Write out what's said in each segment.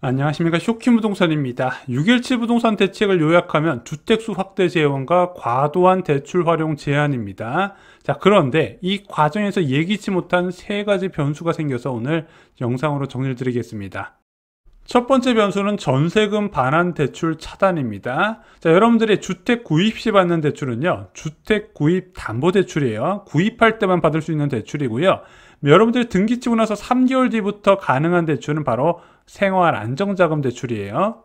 안녕하십니까. 쇼키부동산입니다. 6.17 부동산 대책을 요약하면 주택수 확대 제한과 과도한 대출 활용 제한입니다. 자, 그런데 이 과정에서 예기치 못한 세 가지 변수가 생겨서 오늘 영상으로 정리를 드리겠습니다. 첫 번째 변수는 전세금 반환 대출 차단입니다. 자, 여러분들이 주택 구입 시 받는 대출은요, 주택 구입 담보 대출이에요. 구입할 때만 받을 수 있는 대출이고요. 여러분들이 등기 치고 나서 3개월 뒤부터 가능한 대출은 바로 생활안정자금 대출이에요.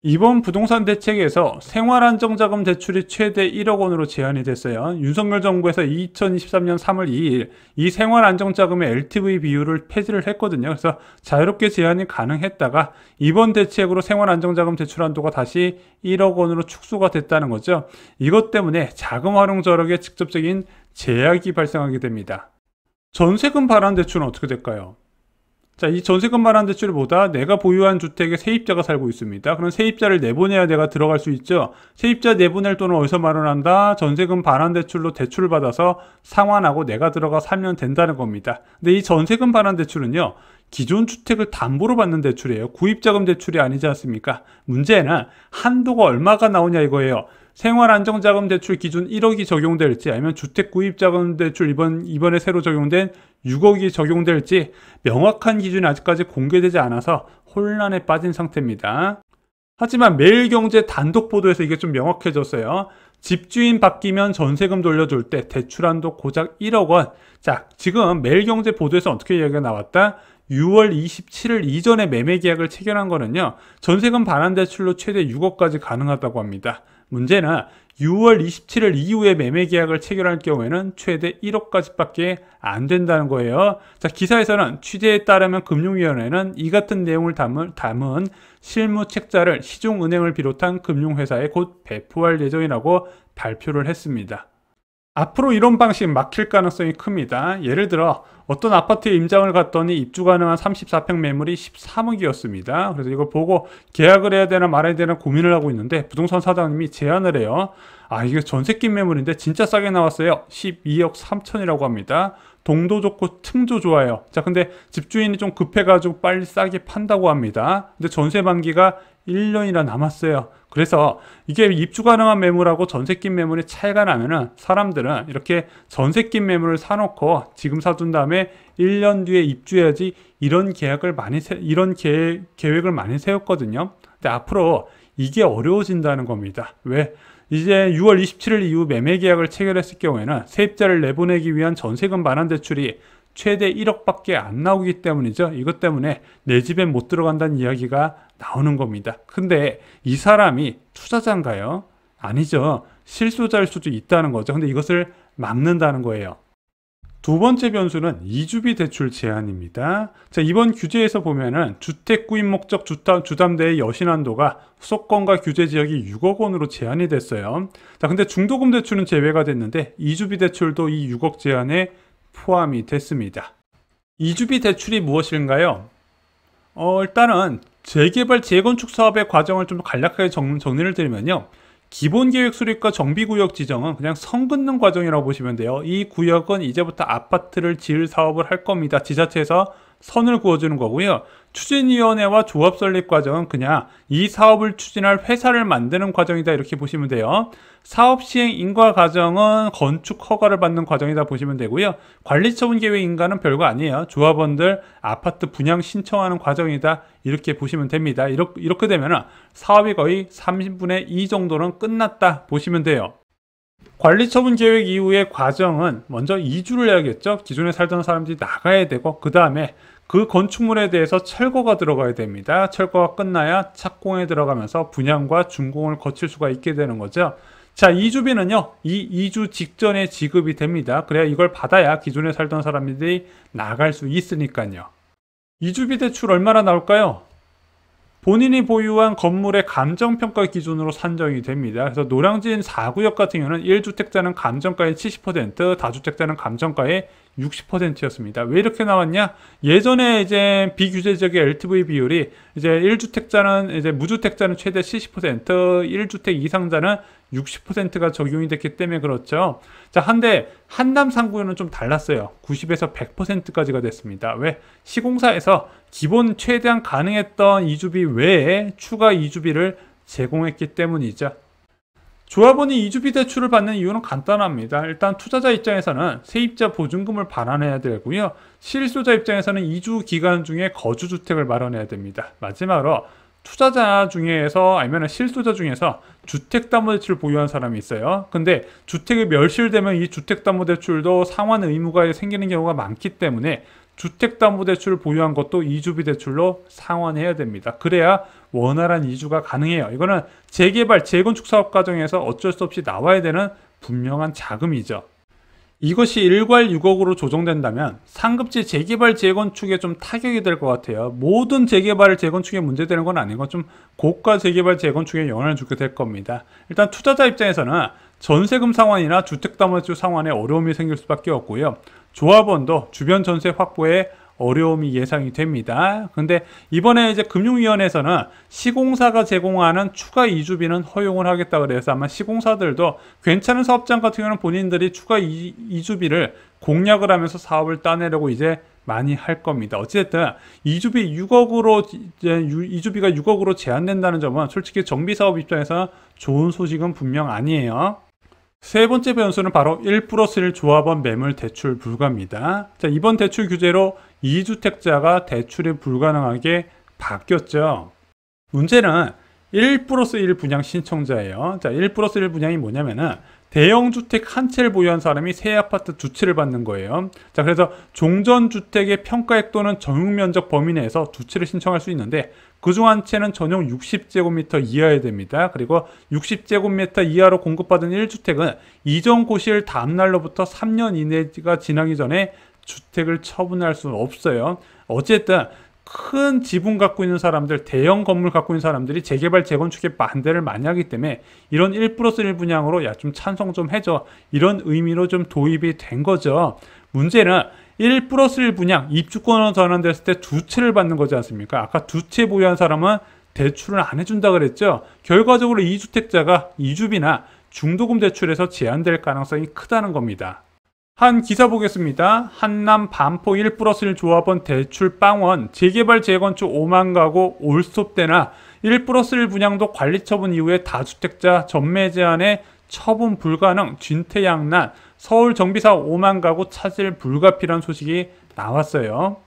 이번 부동산 대책에서 생활안정자금 대출이 최대 1억 원으로 제한이 됐어요. 윤석열 정부에서 2023년 3월 2일 이 생활안정자금의 LTV 비율을 폐지를 했거든요. 그래서 자유롭게 제한이 가능했다가 이번 대책으로 생활안정자금 대출 한도가 다시 1억 원으로 축소가 됐다는 거죠. 이것 때문에 자금 활용 저력에 직접적인 제약이 발생하게 됩니다. 전세금 반환 대출은 어떻게 될까요? 자, 이 전세금 반환 대출보다 내가 보유한 주택에 세입자가 살고 있습니다. 그럼 세입자를 내보내야 내가 들어갈 수 있죠. 세입자 내보낼 돈은 어디서 마련한다? 전세금 반환 대출로 대출을 받아서 상환하고 내가 들어가 살면 된다는 겁니다. 근데 이 전세금 반환 대출은요, 기존 주택을 담보로 받는 대출이에요. 구입자금 대출이 아니지 않습니까? 문제는 한도가 얼마가 나오냐 이거예요. 생활안정자금 대출 기준 1억이 적용될지 아니면 주택구입자금 대출 이번에 새로 적용된 6억이 적용될지 명확한 기준이 아직까지 공개되지 않아서 혼란에 빠진 상태입니다. 하지만 매일경제 단독 보도에서 이게 좀 명확해졌어요. 집주인 바뀌면 전세금 돌려줄 때 대출한도 고작 1억 원. 자, 지금 매일경제 보도에서 어떻게 이야기가 나왔다? 6월 27일 이전에 매매 계약을 체결한 거는요, 전세금 반환 대출로 최대 6억까지 가능하다고 합니다. 문제는 6월 27일 이후에 매매 계약을 체결할 경우에는 최대 1억까지밖에 안 된다는 거예요. 자, 기사에서는 취재에 따르면 금융위원회는 이 같은 내용을 담은 실무 책자를 시중은행을 비롯한 금융회사에 곧 배포할 예정이라고 발표를 했습니다. 앞으로 이런 방식 막힐 가능성이 큽니다. 예를 들어 어떤 아파트에 임장을 갔더니 입주 가능한 34평 매물이 13억이었습니다. 그래서 이걸 보고 계약을 해야 되나 말아야 되나 고민을 하고 있는데 부동산 사장님이 제안을 해요. 아, 이게 전세끼 매물인데 진짜 싸게 나왔어요. 12억 3천이라고 합니다. 동도 좋고 층도 좋아요. 자, 근데 집주인이 좀 급해가지고 빨리 싸게 판다고 합니다. 근데 전세 만기가 1년이나 남았어요. 그래서 이게 입주 가능한 매물하고 전세 낀 매물이 차이가 나면은 사람들은 이렇게 전세 낀 매물을 사놓고 지금 사둔 다음에 1년 뒤에 입주해야지 이런 계획을 많이 세웠거든요. 근데 앞으로 이게 어려워진다는 겁니다. 왜? 이제 6월 27일 이후 매매 계약을 체결했을 경우에는 세입자를 내보내기 위한 전세금 반환 대출이 최대 1억밖에 안 나오기 때문이죠. 이것 때문에 내 집에 못 들어간다는 이야기가 나오는 겁니다. 근데 이 사람이 투자자인가요? 아니죠. 실소자일 수도 있다는 거죠. 근데 이것을 막는다는 거예요. 두 번째 변수는 이주비 대출 제한입니다. 자, 이번 규제에서 보면은 주택 구입 목적 주담대의 여신한도가 수도권과 규제 지역이 6억 원으로 제한이 됐어요. 자, 근데 중도금 대출은 제외가 됐는데 이주비 대출도 이 6억 제한에 포함이 됐습니다. 이주비 대출이 무엇인가요? 일단은 재개발 재건축 사업의 과정을 좀 간략하게 정리를 드리면요, 기본계획 수립과 정비구역 지정은 그냥 선 긋는 과정이라고 보시면 돼요. 이 구역은 이제부터 아파트를 지을 사업을 할 겁니다. 지자체에서 선을 그어주는 거고요. 추진위원회와 조합 설립 과정은 그냥 이 사업을 추진할 회사를 만드는 과정이다, 이렇게 보시면 돼요. 사업 시행 인가 과정은 건축 허가를 받는 과정이다 보시면 되고요. 관리처분 계획 인가는 별거 아니에요. 조합원들 아파트 분양 신청하는 과정이다, 이렇게 보시면 됩니다. 이렇게 되면 사업이 거의 30분의 2 정도는 끝났다 보시면 돼요. 관리처분 계획 이후의 과정은 먼저 이주를 해야겠죠. 기존에 살던 사람들이 나가야 되고, 그 다음에 그 건축물에 대해서 철거가 들어가야 됩니다. 철거가 끝나야 착공에 들어가면서 분양과 준공을 거칠 수가 있게 되는 거죠. 자, 이주비는요, 이 이주 직전에 지급이 됩니다. 그래야 이걸 받아야 기존에 살던 사람들이 나갈 수 있으니까요. 이주비 대출 얼마나 나올까요? 본인이 보유한 건물의 감정평가 기준으로 산정이 됩니다. 그래서 노량진 4구역 같은 경우는 1주택자는 감정가의 70%, 다주택자는 감정가의 60%였습니다. 왜 이렇게 나왔냐? 예전에 이제 비규제 지역의 LTV 비율이 이제 1주택자는 이제 무주택자는 최대 70%, 1주택 이상자는 60%가 적용이 됐기 때문에 그렇죠. 자, 한데 한남 3구역은 좀 달랐어요. 90에서 100%까지가 됐습니다. 왜? 시공사에서 기본 최대한 가능했던 이주비 외에 추가 이주비를 제공했기 때문이죠. 조합원이 이주비 대출을 받는 이유는 간단합니다. 일단 투자자 입장에서는 세입자 보증금을 반환해야 되고요. 실소자 입장에서는 이주 기간 중에 거주주택을 마련해야 됩니다. 마지막으로 투자자 중에서 아니면 실소자 중에서 주택담보대출을 보유한 사람이 있어요. 근데 주택이 멸실되면 이 주택담보대출도 상환 의무가 생기는 경우가 많기 때문에 주택담보대출을 보유한 것도 이주비 대출로 상환해야 됩니다. 그래야 원활한 이주가 가능해요. 이거는 재개발, 재건축 사업 과정에서 어쩔 수 없이 나와야 되는 분명한 자금이죠. 이것이 일괄 6억으로 조정된다면 상급지 재개발 재건축에 좀 타격이 될 것 같아요. 모든 재개발 재건축에 문제되는 건 아니고 좀 고가 재개발 재건축에 영향을 주게 될 겁니다. 일단 투자자 입장에서는 전세금 상환이나 주택담보대출 상환에 어려움이 생길 수밖에 없고요. 조합원도 주변 전세 확보에 어려움이 예상이 됩니다. 근데 이번에 이제 금융위원회에서는 시공사가 제공하는 추가 이주비는 허용을 하겠다 그래서 아마 시공사들도 괜찮은 사업장 같은 경우는 본인들이 추가 이주비를 공략을 하면서 사업을 따내려고 이제 많이 할 겁니다. 어쨌든 이주비 6억으로 이주비가 6억으로 제한된다는 점은 솔직히 정비사업 입장에서 좋은 소식은 분명 아니에요. 세 번째 변수는 바로 1+1 조합원 매물 대출 불가입니다. 자, 이번 대출 규제로 2주택자가 대출이 불가능하게 바뀌었죠. 문제는 1+1 분양 신청자예요. 자, 1+1 분양이 뭐냐면은 대형주택 한 채를 보유한 사람이 새 아파트 두 채를 받는 거예요. 자, 그래서 종전주택의 평가액 또는 정육면적 범위 내에서 두 채를 신청할 수 있는데 그중 한 채는 전용 60제곱미터 이하여야 됩니다. 그리고 60제곱미터 이하로 공급받은 1주택은 이전 고시일 다음 날로부터 3년 이내가 지나기 전에 주택을 처분할 수는 없어요. 어쨌든 큰 지분 갖고 있는 사람들, 대형 건물 갖고 있는 사람들이 재개발, 재건축에 반대를 많이 하기 때문에 이런 1+1 분양으로 야, 좀 찬성 좀 해줘. 이런 의미로 좀 도입이 된 거죠. 문제는 1+1 분양, 입주권으로 전환됐을 때 두 채를 받는 거지 않습니까? 아까 두 채 보유한 사람은 대출을 안 해준다 그랬죠? 결과적으로 2주택자가 이주비나 중도금 대출에서 제한될 가능성이 크다는 겁니다. 한 기사 보겠습니다. 한남 반포 1+1 조합원 대출 빵원 재개발 재건축 5만 가구 올스톱되나 1+1 분양도 관리처분 이후에 다주택자 전매 제한에 처분 불가능 진퇴양난 서울 정비사업 5만 가구 차질 불가피란 소식이 나왔어요.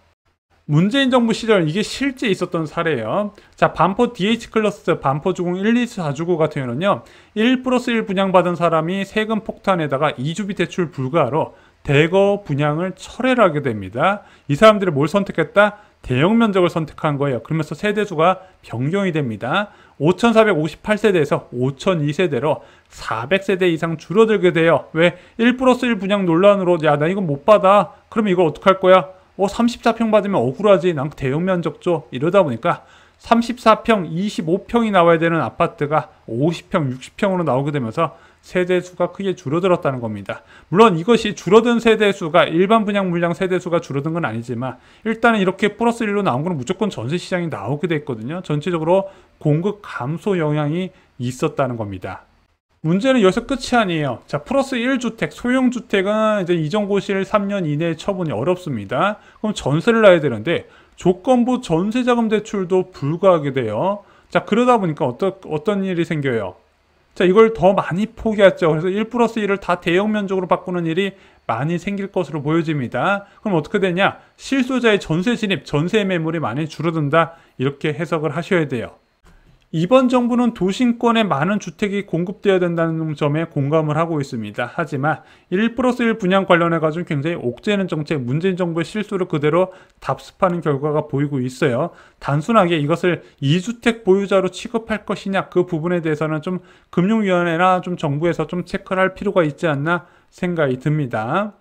문재인 정부 시절 이게 실제 있었던 사례예요. 자, 반포 DH클러스터 반포주공 1, 2, 4주구 같은 경우는요. 1+1 분양받은 사람이 세금 폭탄에다가 이주비 대출 불가로 대거 분양을 철회를 하게 됩니다. 이 사람들이 뭘 선택했다? 대형 면적을 선택한 거예요. 그러면서 세대수가 변경이 됩니다. 5,458세대에서 5,002세대로 400세대 이상 줄어들게 돼요. 왜? 1+1 분양 논란으로 야, 나 이거 못 받아. 그러면 이걸 어떡할 거야? 34평 받으면 억울하지. 난 대형 면적 줘. 이러다 보니까 34평, 25평이 나와야 되는 아파트가 50평, 60평으로 나오게 되면서 세대수가 크게 줄어들었다는 겁니다. 물론 이것이 줄어든 세대수가 일반 분양 물량 세대수가 줄어든 건 아니지만 일단은 이렇게 +1로 나온 건 무조건 전세시장이 나오게 됐거든요. 전체적으로 공급 감소 영향이 있었다는 겁니다. 문제는 여기서 끝이 아니에요. 자, +1주택, 소형주택은 이제 이전 고시일 3년 이내에 처분이 어렵습니다. 그럼 전세를 놔야 되는데 조건부 전세자금 대출도 불가하게 돼요. 자, 그러다 보니까 어떤 일이 생겨요? 자, 이걸 더 많이 포기했죠. 그래서 1+1을 다 대형 면적으로 바꾸는 일이 많이 생길 것으로 보여집니다. 그럼 어떻게 되냐? 실소자의 전세 진입, 전세 매물이 많이 줄어든다. 이렇게 해석을 하셔야 돼요. 이번 정부는 도심권에 많은 주택이 공급되어야 된다는 점에 공감을 하고 있습니다. 하지만 1+1 분양 관련해 가지고 굉장히 옥죄는 정책, 문재인 정부의 실수를 그대로 답습하는 결과가 보이고 있어요. 단순하게 이것을 2주택 보유자로 취급할 것이냐 그 부분에 대해서는 좀 금융위원회나 좀 정부에서 좀 체크를 할 필요가 있지 않나 생각이 듭니다.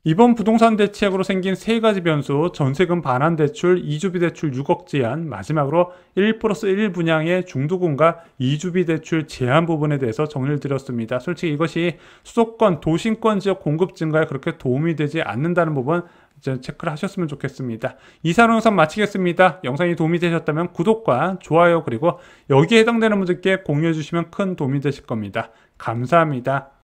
이번 부동산 대책으로 생긴 세 가지 변수, 전세금 반환 대출, 이주비 대출 6억 제한, 마지막으로 1+1 분양의 중도금과 이주비 대출 제한 부분에 대해서 정리를 드렸습니다. 솔직히 이것이 수도권, 도심권 지역 공급 증가에 그렇게 도움이 되지 않는다는 부분 이제 체크를 하셨으면 좋겠습니다. 이상 영상 마치겠습니다. 영상이 도움이 되셨다면 구독과 좋아요, 그리고 여기에 해당되는 분들께 공유해 주시면 큰 도움이 되실 겁니다. 감사합니다.